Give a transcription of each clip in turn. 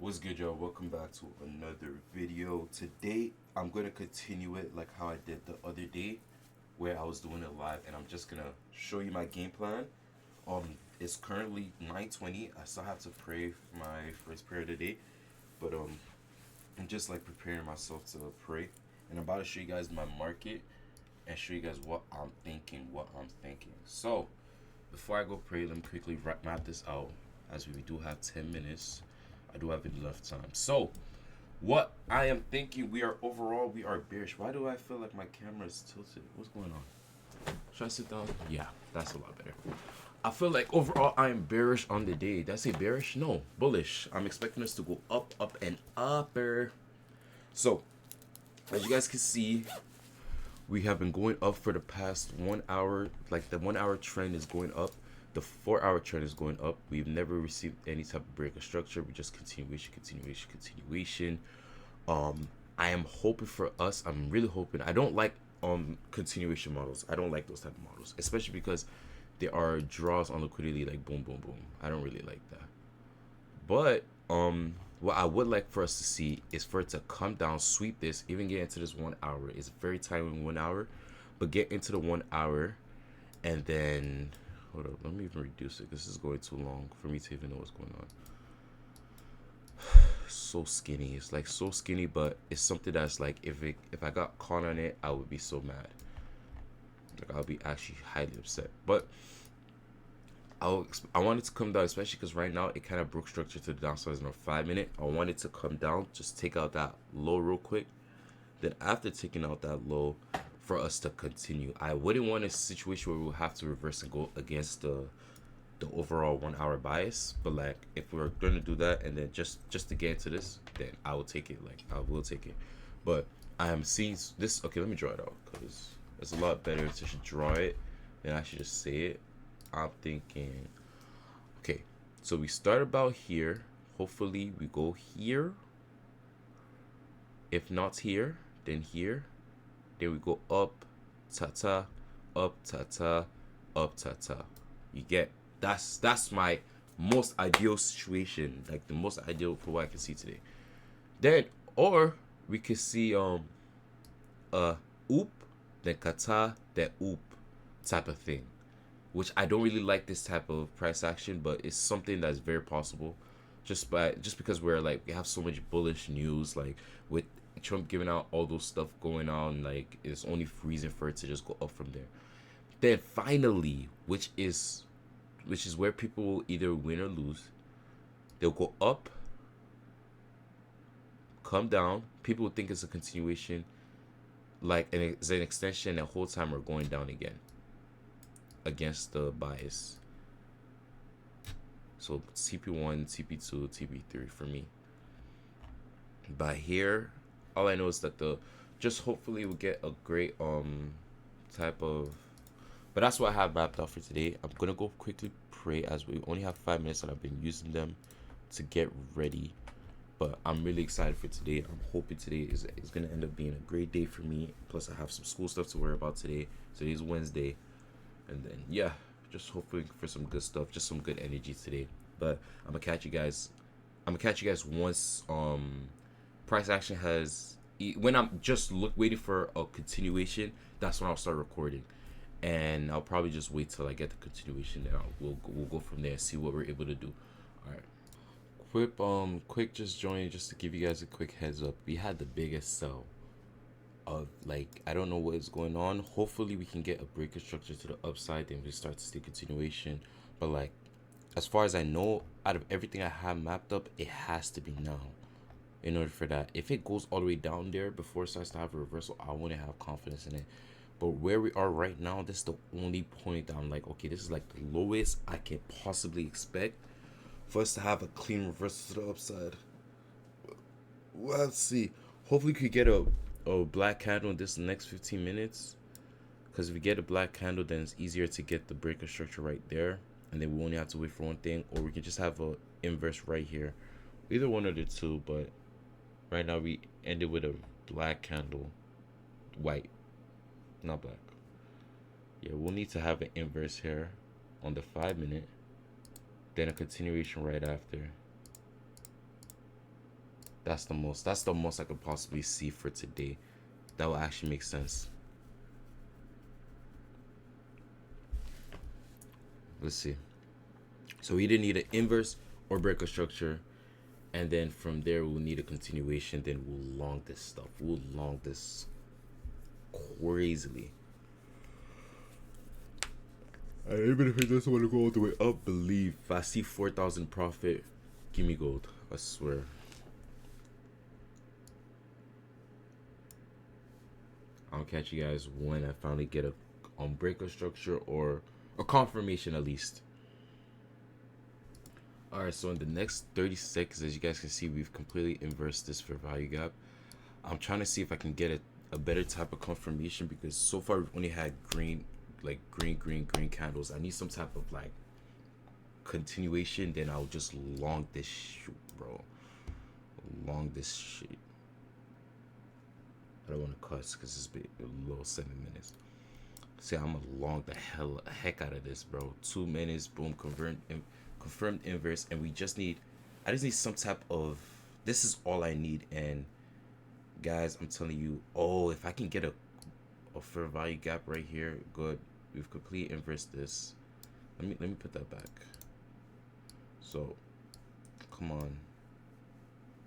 What's good, y'all? Welcome back to another video. Today, I'm going to continue it like how I did the other day where I was doing it live, and I'm just going to show you my game plan. It's currently 9:20. I still have to pray for my first prayer today, but I'm just like preparing myself to pray, and I'm about to show you guys my market and show you guys what I'm thinking. So, before I go pray, let me quickly map this out as we do have 10 minutes. I do have enough time. So, what I am thinking, we are bearish. Why do I feel like my camera is tilted? What's going on? Should I sit down? Yeah, that's a lot better. I feel like overall I am bearish on the day. Did I say bearish? No, bullish. I'm expecting us to go up, up, and upper. So, as you guys can see, we have been going up for the past 1 hour. Like the 1 hour trend is going up. The 4 hour trend is going up. We've never received any type of break of structure. We just continuation. I am hoping for us. I'm really hoping. I don't like continuation models. I don't like those type of models, especially because there are draws on liquidity like boom, boom, boom. I don't really like that. But what I would like for us to see is for it to come down, sweep this, even get into this 1 hour. It's very tight in 1 hour, but get into the 1 hour, and then hold up. Let me even reduce it. This is going too long for me to even know what's going on. So skinny. It's like so skinny, but it's something that's like if I got caught on it, I would be so mad. Like I'll be actually highly upset. But I want it to come down, especially because right now it kind of broke structure to the downside in a 5 minute. I want it to come down, just take out that low real quick. Then after taking out that low, for us to continue, I wouldn't want a situation where we'll have to reverse and go against the overall 1 hour bias. But like if we're going to do that and then just to get into this, then I will take it. Like I will take it. But I am seeing this. Okay, let me draw it out because it's a lot better to just draw it than I should just say it. I'm thinking, okay, so we start about here. Hopefully we go here. If not here, then here. Then we go up, ta-ta, up, ta-ta, up, ta-ta. You get, that's my most ideal situation, like the most ideal for what I can see today. Then, or we could see oop, then kata, then oop type of thing, which I don't really like this type of price action, but it's something that's very possible. Just because we have so much bullish news, like with Trump giving out all those stuff going on, like it's only reason for it to just go up from there. Then finally, which is where people will either win or lose, they'll go up, come down. People will think it's a continuation, like it's an extension. The whole time we're going down again against the bias. So TP1, TP2, TP3 for me. But here, all I know is that the just hopefully we'll get a great type of. But that's what I have mapped out for today. I'm gonna go quickly pray as we only have 5 minutes and I've been using them to get ready. But I'm really excited for today. I'm hoping today is gonna end up being a great day for me. Plus I have some school stuff to worry about today. Today's Wednesday, and then yeah, just hoping for some good stuff, just some good energy today. But I'm gonna catch you guys. I'm gonna catch you guys once price action has when I'm just waiting for a continuation. That's when I'll start recording, and I'll probably just wait till I get the continuation. Then we'll go from there and see what we're able to do. All right. Quick just join just to give you guys a quick heads up. We had the biggest sell of like I don't know what is going on. Hopefully we can get a breaker structure to the upside, then we start to see continuation. But like as far as I know, out of everything I have mapped up, it has to be now. In order for that, if it goes all the way down there before it starts to have a reversal, I wouldn't have confidence in it. But where we are right now, this is the only point that I'm like, okay, this is like the lowest I can possibly expect for us to have a clean reversal to the upside. Well, let's see. Hopefully, we could get a black candle in this next 15 minutes. Because if we get a black candle, then it's easier to get the breaker structure right there. And then we only have to wait for one thing. Or we can just have a inverse right here. Either one of the two. But right now, we ended with a black candle. White. Not black. Yeah, we'll need to have an inverse here on the 5 minute. Then a continuation right after. That's the most I could possibly see for today. That will actually make sense. Let's see. So we either need an inverse or break a structure, and then from there we'll need a continuation. Then we'll long this stuff. We'll long this crazily. And even if it doesn't want to go all the way up, believe if I see 4,000 profit, give me gold. I swear. I'll catch you guys when I finally get a breaker structure or a confirmation at least. Alright, so in the next 30 seconds, as you guys can see, we've completely inversed this for value gap. I'm trying to see if I can get a better type of confirmation, because so far we've only had green, like green candles. I need some type of like continuation. Then I'll just long this shit, bro. Long this shit. I don't want to cuss because it's been a little 7 minutes. See, I'm gonna long the heck out of this, bro. 2 minutes, boom, confirmed inverse, and I just need some type of. This is all I need, and guys, I'm telling you, if I can get a fair value gap right here, good. We've completely inversed this. Let me put that back. So, come on.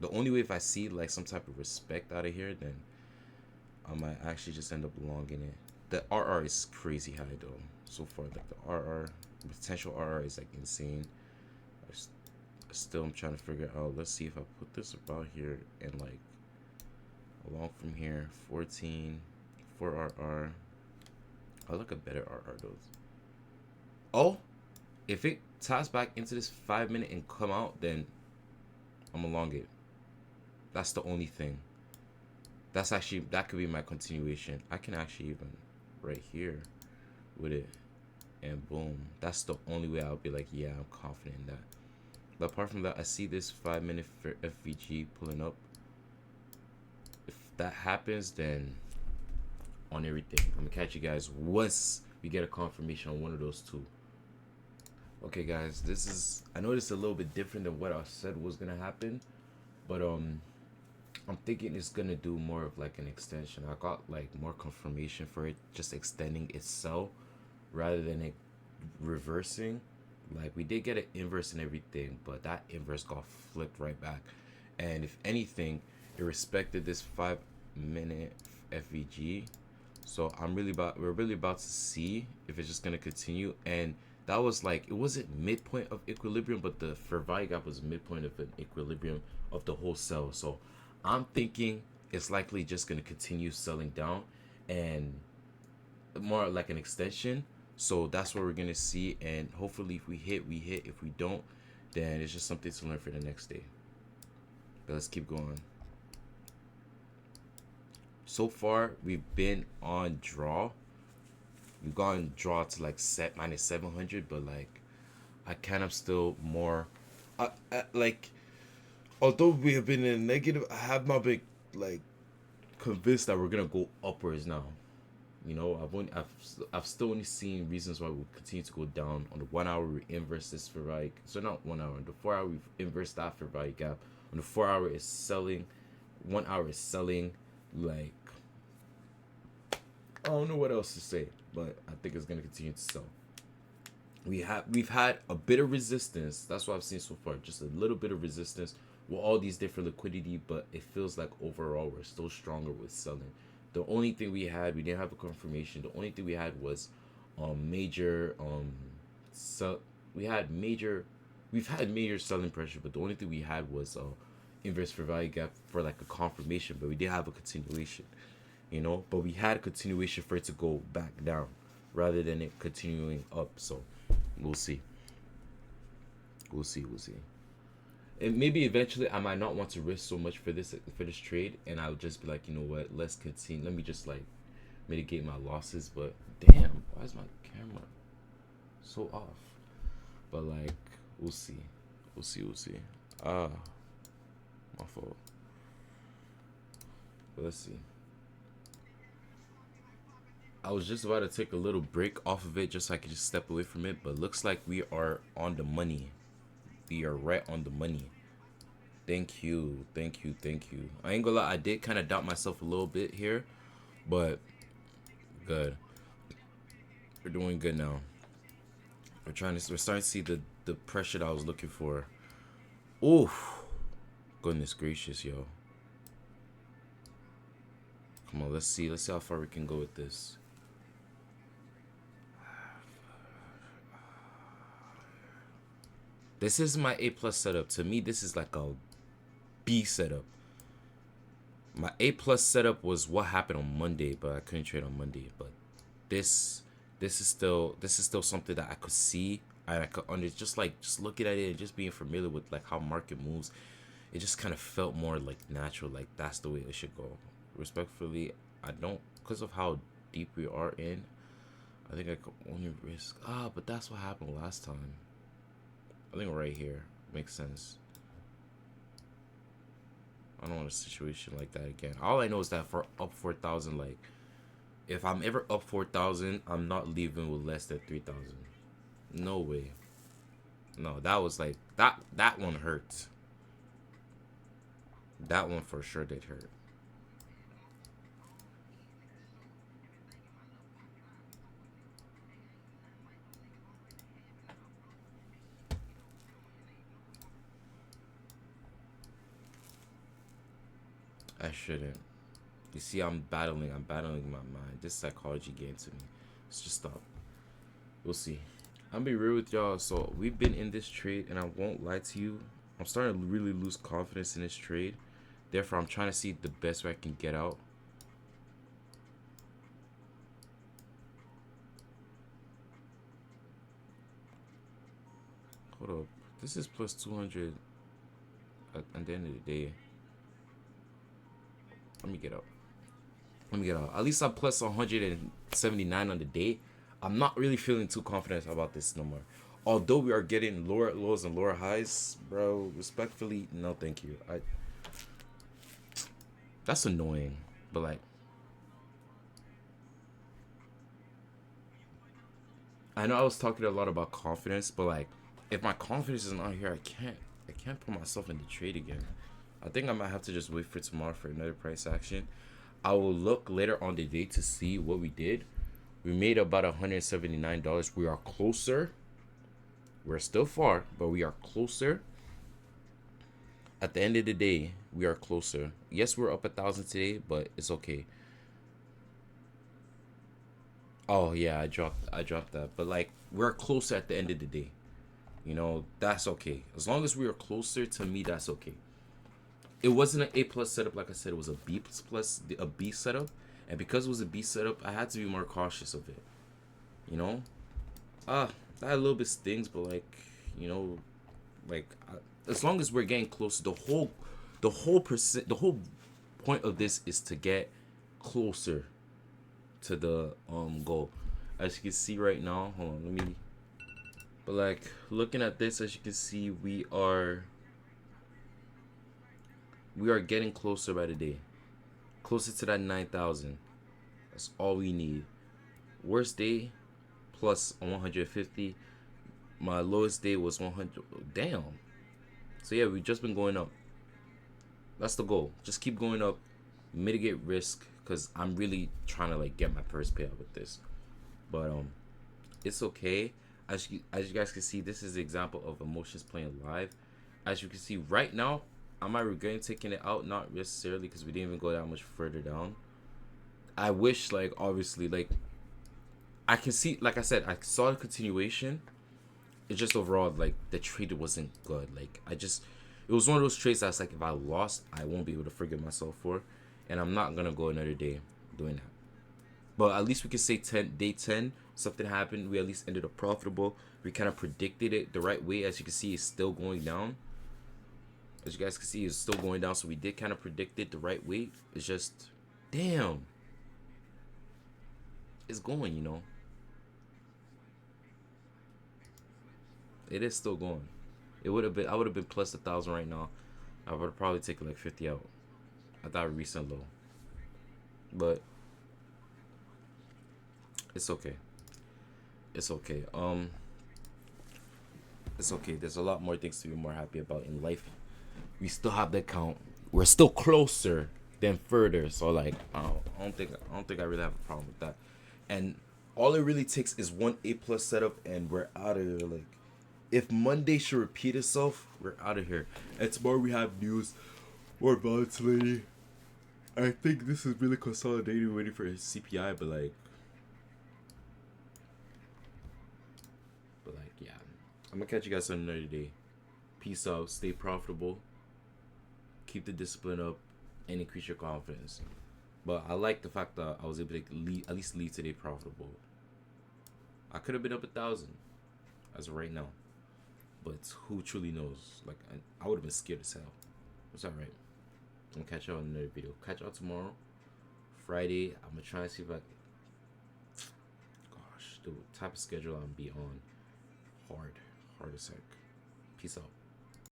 The only way, if I see like some type of respect out of here, then I might actually just end up longing it. The RR is crazy high though. So far, like the RR, potential RR is like insane. Still, I'm trying to figure out. Let's see if I put this about here and like along from here, 14, 4RR. I look a better RR though. Oh, if it ties back into this 5 minute and come out, then I'm along it. That's the only thing. That could be my continuation. I can actually even right here with it, and boom. That's the only way I'll be like, yeah, I'm confident in that. But apart from that, I see this 5 minute for FVG pulling up. If that happens, then on everything, I'm gonna catch you guys once we get a confirmation on one of those two. Okay, guys, I know this is a little bit different than what I said was gonna happen, but I'm thinking it's gonna do more of like an extension. I got like more confirmation for it just extending itself rather than it reversing. Like, we did get an inverse and everything, but that inverse got flipped right back. And if anything, it respected this 5 minute FVG. So we're really about to see if it's just gonna continue. And that was like, it wasn't midpoint of equilibrium, but the fair value gap was midpoint of an equilibrium of the whole cell. So I'm thinking it's likely just gonna continue selling down and more like an extension. So that's what we're gonna see, and hopefully if we hit, we hit. If we don't, then it's just something to learn for the next day. But let's keep going. So far we've been on draw. We've gone draw to like set minus 700, but like I kind of still more like, although we have been in a negative, I have not been like convinced that we're gonna go upwards now. You know, I've still only seen reasons why we'll continue to go down. On the 1 hour, we inverse this for like, so not 1 hour. On the 4 hour, we've inversed that for value gap. On the 4 hour is selling, 1 hour is selling. Like, I don't know what else to say, but I think it's gonna continue to sell. We've had a bit of resistance. That's what I've seen so far. Just a little bit of resistance with all these different liquidity, but it feels like overall we're still stronger with selling. The only thing we didn't have a confirmation. The only thing we had was major we've had major selling pressure, but the only thing we had was inverse for value gap for like a confirmation, but we didn't have a continuation, you know. But we had a continuation for it to go back down rather than it continuing up. So we'll see. And maybe eventually I might not want to risk so much for this trade, and I'll just be like, you know what, let's continue. Let me just like mitigate my losses. But damn, why is my camera so off? But like, we'll see. My fault. But let's see. I was just about to take a little break off of it just so I could just step away from it, but looks like we are on the money. We are right on the money. Thank you, thank you, thank you. I ain't gonna lie, I did kind of doubt myself a little bit here, but good. We're doing good now. We're starting to see the pressure that I was looking for. Oof, goodness gracious, yo. Come on, let's see how far we can go with this. This is my A plus setup. To me, this is like a B setup. My A plus setup was what happened on Monday, but I couldn't trade on Monday. But this this is still something that I could see and I could just looking at it and just being familiar with like how market moves. It just kind of felt more like natural, like that's the way it should go. Respectfully, I don't, because of how deep we are in. I think I could only risk but that's what happened last time. I think right here makes sense. I don't want a situation like that again. All I know is that for up 4,000, like if I'm ever up 4,000, I'm not leaving with less than 3,000. No way. No, that was like that one hurt. That one for sure did hurt. I shouldn't. You see, I'm battling my mind. This psychology getting to me. Let's just stop. We'll see. I'll be real with y'all. So we've been in this trade, and I won't lie to you. I'm starting to really lose confidence in this trade. Therefore, I'm trying to see the best way I can get out. Hold up. This is plus 200 at the end of the day. Let me get out. Let me get out. At least I'm plus 179 on the day. I'm not really feeling too confident about this no more. Although we are getting lower lows and lower highs, bro, respectfully, no thank you. That's annoying. But like I know I was talking a lot about confidence, but like if my confidence is not here, I can't put myself in the trade again. I think I might have to just wait for tomorrow for another price action. I will look later on the day to see what we did. We made about $179. We are closer. We're still far, but we are closer. At the end of the day, we are closer. Yes, we're up 1,000 today, but it's okay. Oh yeah, I dropped that. But like we're closer at the end of the day. That's okay. As long as we are closer, to me, that's okay. It wasn't an A plus setup, like I said, it was a B plus, a B setup. And because it was a B setup, I had to be more cautious of it. You know? That a little bit stings, but like, you know, like as long as we're getting closer, the whole point of this is to get closer to the goal. As you can see right now, hold on, let me. But like looking at this, as you can see, we are getting closer by the day, closer to that 9,000. That's all we need. Worst day, plus 150. My lowest day was 100. Damn. So yeah, we've just been going up. That's the goal. Just keep going up, mitigate risk, because I'm really trying to like get my first payout with this. But it's okay. As you guys can see, this is an example of emotions playing live. As you can see right now, I might regret taking it out, not necessarily because we didn't even go that much further down. I wish, like, obviously, like, I can see, like I said, I saw the continuation. It's just overall, like, the trade wasn't good. Like, it was one of those trades that's like, if I lost, I won't be able to forgive myself for. And I'm not going to go another day doing that. But at least we can say day 10, something happened. We at least ended up profitable. We kind of predicted it the right way. As you can see, it's still going down. As you guys can see, it's still going down. So we did kind of predict it the right way. It's just, damn. It's going. It is still going. I would have been plus 1,000 right now. I would have probably taken like 50 out at that recent low. But it's okay. It's okay. It's okay. There's a lot more things to be more happy about in life. we still have the count. We're still closer than further. So like, I don't think I really have a problem with that. And all it really takes is one A plus setup, and we're out of here. Like, if Monday should repeat itself, we're out of here. And tomorrow we have news or volatility. I think this is really consolidating, waiting for CPI, but like, yeah. I'm gonna catch you guys on another day. Peace out. Stay profitable. Keep the discipline up, and increase your confidence. But I like the fact that I was able to at least leave today profitable. I could have been up 1,000 as of right now, but who truly knows? Like, I would have been scared as hell. It's all right. I'm gonna catch y'all in another video. Catch y'all tomorrow, Friday. I'm gonna try and see if gosh, the type of schedule I'm be on. Hard as heck. Peace out.